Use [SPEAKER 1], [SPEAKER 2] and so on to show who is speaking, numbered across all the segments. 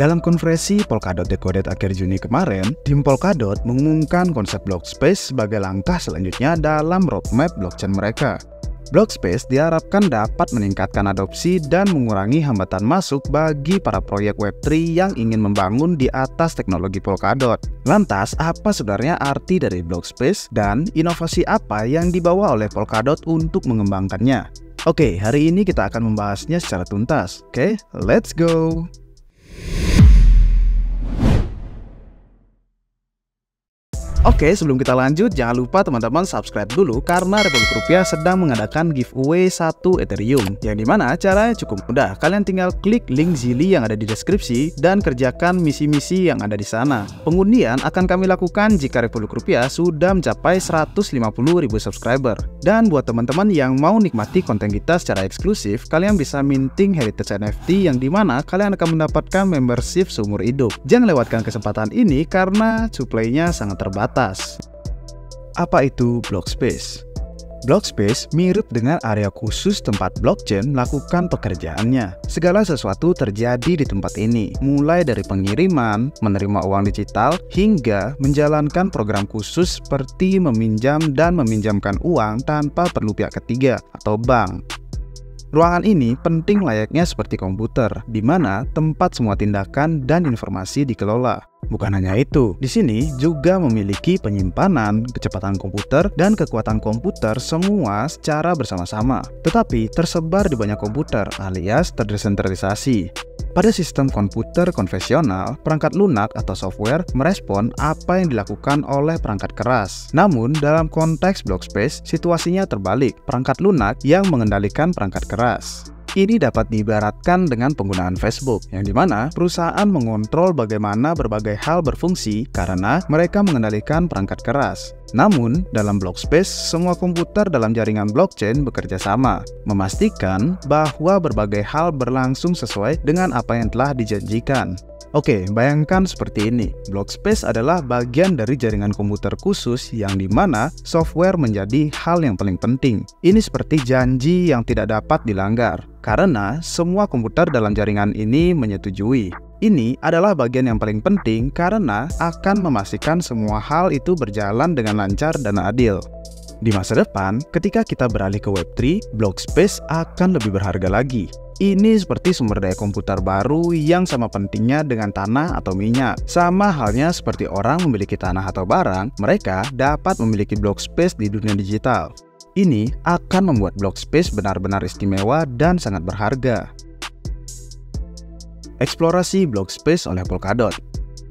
[SPEAKER 1] Dalam konferensi Polkadot Decoded akhir Juni kemarin, tim Polkadot mengumumkan konsep Blockspace sebagai langkah selanjutnya dalam roadmap blockchain mereka. Blockspace diharapkan dapat meningkatkan adopsi dan mengurangi hambatan masuk bagi para proyek Web3 yang ingin membangun di atas teknologi Polkadot. Lantas, apa sebenarnya arti dari Blockspace dan inovasi apa yang dibawa oleh Polkadot untuk mengembangkannya? Oke, hari ini kita akan membahasnya secara tuntas. Oke, let's go! Oke, sebelum kita lanjut, jangan lupa teman-teman subscribe dulu karena Republik Rupiah sedang mengadakan giveaway 1 Ethereum. Yang dimana caranya cukup mudah, kalian tinggal klik link Zili yang ada di deskripsi dan kerjakan misi-misi yang ada di sana. Pengundian akan kami lakukan jika Republik Rupiah sudah mencapai 150.000 subscriber. Dan buat teman-teman yang mau nikmati konten kita secara eksklusif, kalian bisa minting Heritage NFT yang dimana kalian akan mendapatkan membership seumur hidup. Jangan lewatkan kesempatan ini karena supply-nya sangat terbatas. Apa itu Blockspace? Blockspace mirip dengan area khusus tempat blockchain melakukan pekerjaannya. Segala sesuatu terjadi di tempat ini, mulai dari pengiriman, menerima uang digital, hingga menjalankan program khusus seperti meminjam dan meminjamkan uang tanpa perlu pihak ketiga atau bank. Ruangan ini penting layaknya seperti komputer, di mana tempat semua tindakan dan informasi dikelola. Bukan hanya itu, di sini juga memiliki penyimpanan, kecepatan komputer, dan kekuatan komputer semua secara bersama-sama, tetapi tersebar di banyak komputer alias terdesentralisasi. Pada sistem komputer konvensional, perangkat lunak atau software merespon apa yang dilakukan oleh perangkat keras. Namun, dalam konteks Blockspace, situasinya terbalik, perangkat lunak yang mengendalikan perangkat keras. Ini dapat diibaratkan dengan penggunaan Facebook, yang dimana perusahaan mengontrol bagaimana berbagai hal berfungsi karena mereka mengendalikan perangkat keras. Namun, dalam Blockspace, semua komputer dalam jaringan blockchain bekerja sama, memastikan bahwa berbagai hal berlangsung sesuai dengan apa yang telah dijanjikan. Oke, bayangkan seperti ini. Blockspace adalah bagian dari jaringan komputer khusus yang dimana software menjadi hal yang paling penting. Ini seperti janji yang tidak dapat dilanggar, karena semua komputer dalam jaringan ini menyetujui. Ini adalah bagian yang paling penting karena akan memastikan semua hal itu berjalan dengan lancar dan adil. Di masa depan, ketika kita beralih ke Web3, Blockspace akan lebih berharga lagi. Ini seperti sumber daya komputer baru yang sama pentingnya dengan tanah atau minyak. Sama halnya seperti orang memiliki tanah atau barang, mereka dapat memiliki Blockspace di dunia digital. Ini akan membuat Blockspace benar-benar istimewa dan sangat berharga. Eksplorasi Blockspace oleh Polkadot.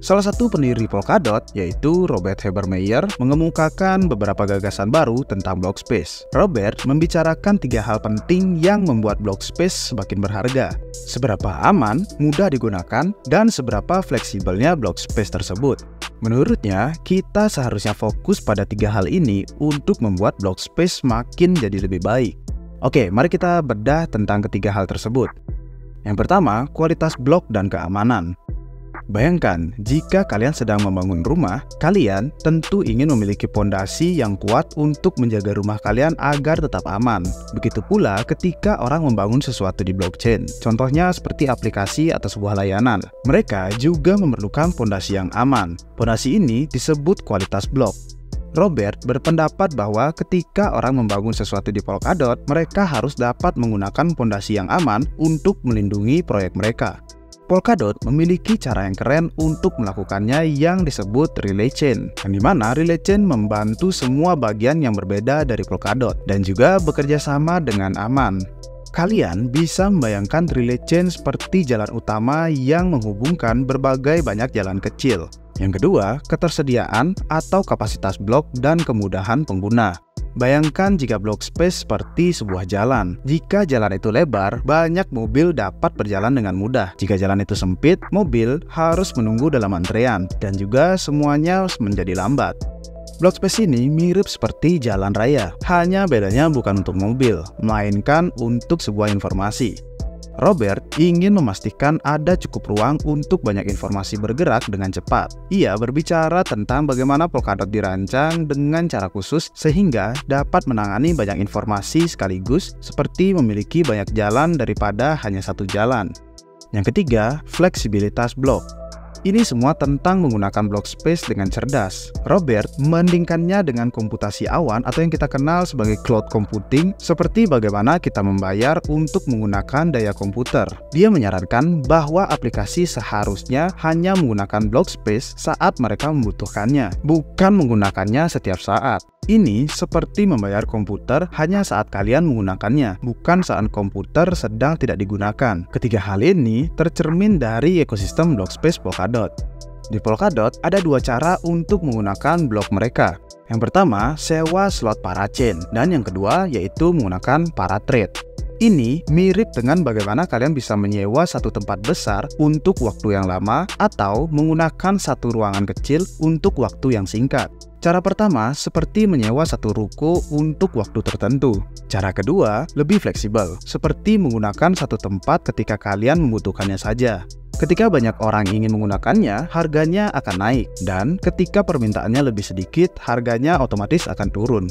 [SPEAKER 1] Salah satu pendiri Polkadot, yaitu Robert Habermeyer, mengemukakan beberapa gagasan baru tentang Blockspace. Robert membicarakan 3 hal penting yang membuat Blockspace semakin berharga. Seberapa aman, mudah digunakan, dan seberapa fleksibelnya Blockspace tersebut. Menurutnya, kita seharusnya fokus pada 3 hal ini untuk membuat Blockspace makin jadi lebih baik. Oke, mari kita bedah tentang ketiga hal tersebut. Yang pertama, kualitas blok dan keamanan. Bayangkan, jika kalian sedang membangun rumah, kalian tentu ingin memiliki fondasi yang kuat untuk menjaga rumah kalian agar tetap aman. Begitu pula ketika orang membangun sesuatu di blockchain. Contohnya seperti aplikasi atau sebuah layanan. Mereka juga memerlukan fondasi yang aman. Fondasi ini disebut kualitas blok. Robert berpendapat bahwa ketika orang membangun sesuatu di Polkadot, mereka harus dapat menggunakan fondasi yang aman untuk melindungi proyek mereka. Polkadot memiliki cara yang keren untuk melakukannya yang disebut relay chain, yang dimana relay chain membantu semua bagian yang berbeda dari Polkadot dan juga bekerja sama dengan aman. Kalian bisa membayangkan relay chain seperti jalan utama yang menghubungkan berbagai banyak jalan kecil. Yang kedua, ketersediaan atau kapasitas blok dan kemudahan pengguna. Bayangkan jika Blockspace seperti sebuah jalan. Jika jalan itu lebar, banyak mobil dapat berjalan dengan mudah. Jika jalan itu sempit, mobil harus menunggu dalam antrean, dan juga semuanya menjadi lambat. Blockspace ini mirip seperti jalan raya, hanya bedanya bukan untuk mobil, melainkan untuk sebuah informasi. Robert ingin memastikan ada cukup ruang untuk banyak informasi bergerak dengan cepat. Ia berbicara tentang bagaimana Polkadot dirancang dengan cara khusus sehingga dapat menangani banyak informasi sekaligus, seperti memiliki banyak jalan daripada hanya satu jalan. Yang ketiga, fleksibilitas blok. Ini semua tentang menggunakan block space dengan cerdas. Robert membandingkannya dengan komputasi awan atau yang kita kenal sebagai cloud computing, seperti bagaimana kita membayar untuk menggunakan daya komputer. Dia menyarankan bahwa aplikasi seharusnya hanya menggunakan block space saat mereka membutuhkannya, bukan menggunakannya setiap saat. Ini seperti membayar komputer hanya saat kalian menggunakannya, bukan saat komputer sedang tidak digunakan. Ketiga hal ini tercermin dari ekosistem block space Polkadot. Di Polkadot ada dua cara untuk menggunakan blok mereka. Yang pertama, sewa slot parachain, dan yang kedua yaitu menggunakan paratrade. Ini mirip dengan bagaimana kalian bisa menyewa satu tempat besar untuk waktu yang lama atau menggunakan satu ruangan kecil untuk waktu yang singkat. Cara pertama seperti menyewa satu ruko untuk waktu tertentu. Cara kedua lebih fleksibel, seperti menggunakan satu tempat ketika kalian membutuhkannya saja. Ketika banyak orang ingin menggunakannya, harganya akan naik, dan ketika permintaannya lebih sedikit, harganya otomatis akan turun.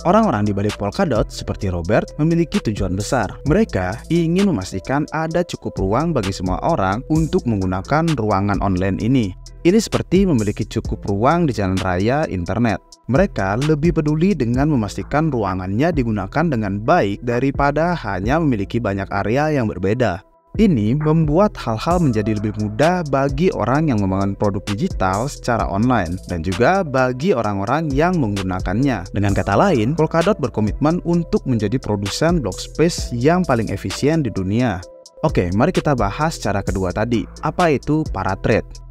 [SPEAKER 1] Orang-orang di balik Polkadot seperti Robert memiliki tujuan besar. Mereka ingin memastikan ada cukup ruang bagi semua orang untuk menggunakan ruangan online ini. Ini seperti memiliki cukup ruang di jalan raya internet. Mereka lebih peduli dengan memastikan ruangannya digunakan dengan baik daripada hanya memiliki banyak area yang berbeda. Ini membuat hal-hal menjadi lebih mudah bagi orang yang membangun produk digital secara online dan juga bagi orang-orang yang menggunakannya. Dengan kata lain, Polkadot berkomitmen untuk menjadi produsen block space yang paling efisien di dunia. Oke, mari kita bahas cara kedua tadi. Apa itu paratrade?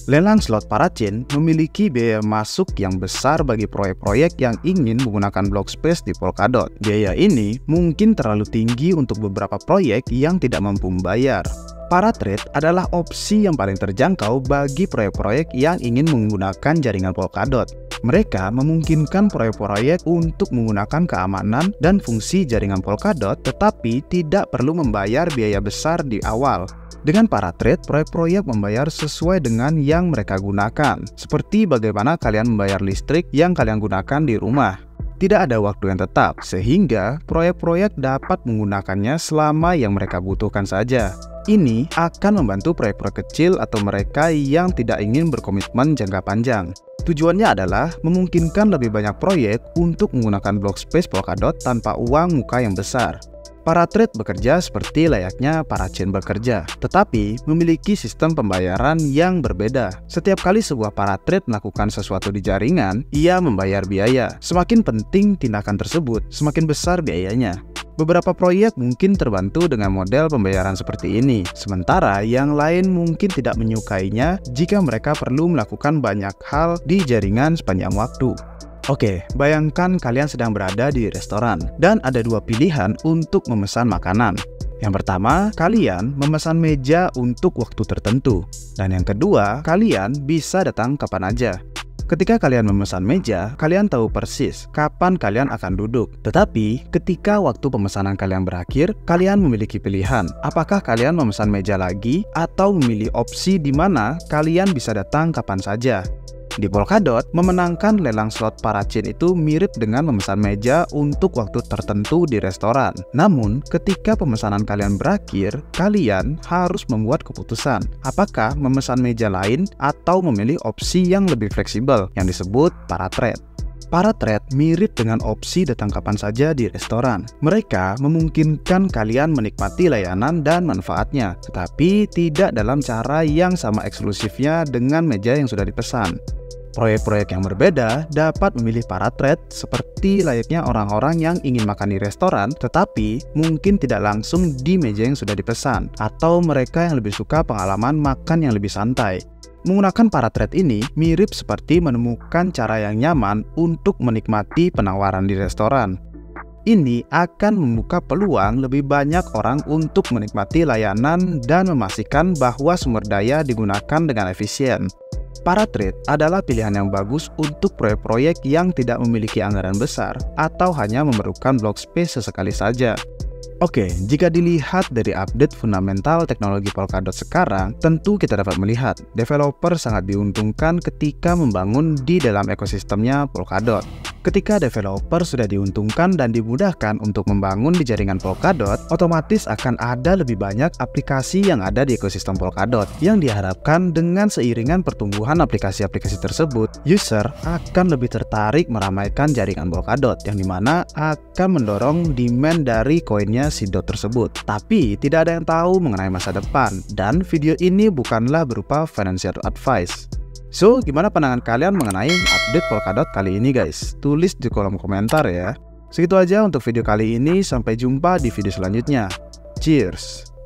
[SPEAKER 1] Lelang slot parachain memiliki biaya masuk yang besar bagi proyek-proyek yang ingin menggunakan block space di Polkadot. Biaya ini mungkin terlalu tinggi untuk beberapa proyek yang tidak mampu membayar. Paratrade adalah opsi yang paling terjangkau bagi proyek-proyek yang ingin menggunakan jaringan Polkadot. Mereka memungkinkan proyek-proyek untuk menggunakan keamanan dan fungsi jaringan Polkadot, tetapi tidak perlu membayar biaya besar di awal. Dengan paratrade, proyek-proyek membayar sesuai dengan yang mereka gunakan, seperti bagaimana kalian membayar listrik yang kalian gunakan di rumah. Tidak ada waktu yang tetap, sehingga proyek-proyek dapat menggunakannya selama yang mereka butuhkan saja. Ini akan membantu proyek-proyek kecil atau mereka yang tidak ingin berkomitmen jangka panjang. Tujuannya adalah memungkinkan lebih banyak proyek untuk menggunakan block space Polkadot tanpa uang muka yang besar. Paratrade bekerja seperti layaknya parachain bekerja, tetapi memiliki sistem pembayaran yang berbeda. Setiap kali sebuah paratrade melakukan sesuatu di jaringan, ia membayar biaya. Semakin penting tindakan tersebut, semakin besar biayanya. Beberapa proyek mungkin terbantu dengan model pembayaran seperti ini, sementara yang lain mungkin tidak menyukainya jika mereka perlu melakukan banyak hal di jaringan sepanjang waktu. Oke, bayangkan kalian sedang berada di restoran dan ada dua pilihan untuk memesan makanan. Yang pertama, kalian memesan meja untuk waktu tertentu. Dan yang kedua, kalian bisa datang kapan aja. Ketika kalian memesan meja, kalian tahu persis kapan kalian akan duduk. Tetapi, ketika waktu pemesanan kalian berakhir, kalian memiliki pilihan. Apakah kalian memesan meja lagi atau memilih opsi di mana kalian bisa datang kapan saja? Di Polkadot, memenangkan lelang slot parachain itu mirip dengan memesan meja untuk waktu tertentu di restoran. Namun, ketika pemesanan kalian berakhir, kalian harus membuat keputusan apakah memesan meja lain atau memilih opsi yang lebih fleksibel yang disebut paratrade. Paratrade mirip dengan opsi datang kapan saja di restoran. Mereka memungkinkan kalian menikmati layanan dan manfaatnya, tetapi tidak dalam cara yang sama eksklusifnya dengan meja yang sudah dipesan. Proyek-proyek yang berbeda dapat memilih paratrade seperti layaknya orang-orang yang ingin makan di restoran tetapi mungkin tidak langsung di meja yang sudah dipesan, atau mereka yang lebih suka pengalaman makan yang lebih santai. Menggunakan paratrade ini mirip seperti menemukan cara yang nyaman untuk menikmati penawaran di restoran. Ini akan membuka peluang lebih banyak orang untuk menikmati layanan dan memastikan bahwa sumber daya digunakan dengan efisien. Paratrade adalah pilihan yang bagus untuk proyek-proyek yang tidak memiliki anggaran besar atau hanya memerlukan block space sesekali saja. Oke, jika dilihat dari update fundamental teknologi Polkadot sekarang, tentu kita dapat melihat developer sangat diuntungkan ketika membangun di dalam ekosistemnya Polkadot. Ketika developer sudah diuntungkan dan dimudahkan untuk membangun di jaringan Polkadot, otomatis akan ada lebih banyak aplikasi yang ada di ekosistem Polkadot, yang diharapkan dengan seiringan pertumbuhan aplikasi-aplikasi tersebut, user akan lebih tertarik meramaikan jaringan Polkadot, yang dimana akan mendorong demand dari koinnya si DOT tersebut. Tapi tidak ada yang tahu mengenai masa depan, dan video ini bukanlah berupa financial advice. So, gimana pandangan kalian mengenai update Polkadot kali ini guys? Tulis di kolom komentar ya. Segitu aja untuk video kali ini, sampai jumpa di video selanjutnya. Cheers!